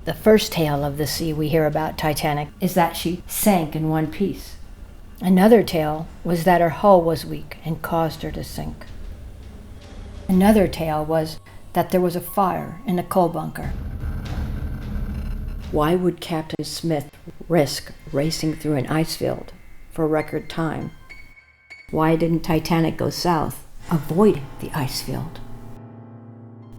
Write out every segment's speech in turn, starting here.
The first tale of the sea we hear about Titanic is that she sank in one piece. Another tale was that her hull was weak and caused her to sink. Another tale was that there was a fire in the coal bunker. Why would Captain Smith risk racing through an ice field for record time? Why didn't Titanic go south, avoiding the ice field?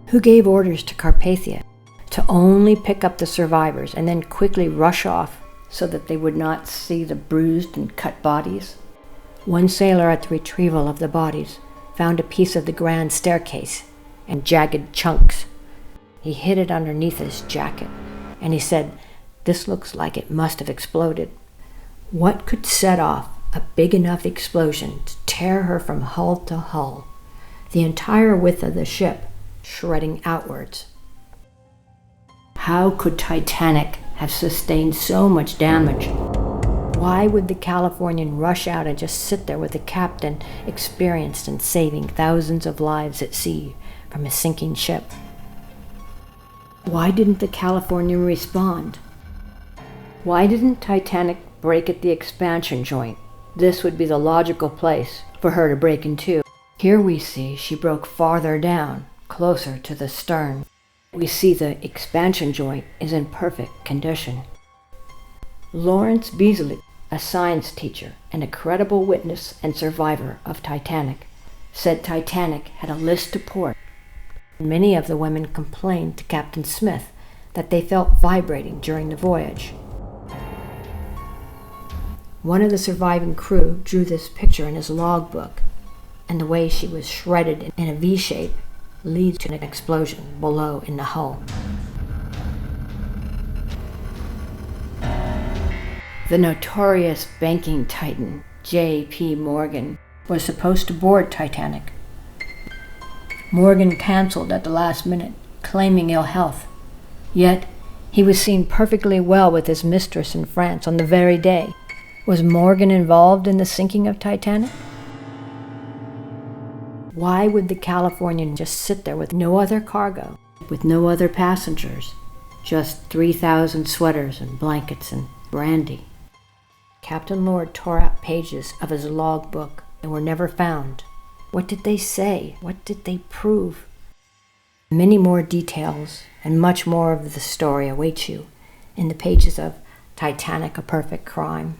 Who gave orders to Carpathia to only pick up the survivors and then quickly rush off so that they would not see the bruised and cut bodies? One sailor at the retrieval of the bodies found a piece of the grand staircase and jagged chunks. He hid it underneath his jacket, and he said, "This looks like it must have exploded." What could set off a big enough explosion to tear her from hull to hull, the entire width of the ship shredding outwards? How could Titanic have sustained so much damage? Why would the Californian rush out and just sit there with the captain experienced in saving thousands of lives at sea from a sinking ship? Why didn't the Californian respond? Why didn't Titanic break at the expansion joint? This would be the logical place for her to break into. Here we see she broke farther down, closer to the stern. We see the expansion joint is in perfect condition. Lawrence Beasley, a science teacher and a credible witness and survivor of Titanic, said Titanic had a list to port. Many of the women complained to Captain Smith that they felt vibrating during the voyage. One of the surviving crew drew this picture in his logbook, and the way she was shredded in a V shape leads to an explosion below in the hull. The notorious banking titan J.P. Morgan was supposed to board Titanic. Morgan canceled at the last minute, claiming ill health. Yet, he was seen perfectly well with his mistress in France on the very day. Was Morgan involved in the sinking of Titanic? Why would the Californian just sit there with no other cargo, with no other passengers, just 3,000 sweaters and blankets and brandy? Captain Lord tore out pages of his logbook and were never found. What did they say? What did they prove? Many more details and much more of the story awaits you in the pages of Titanic A Perfect Crime.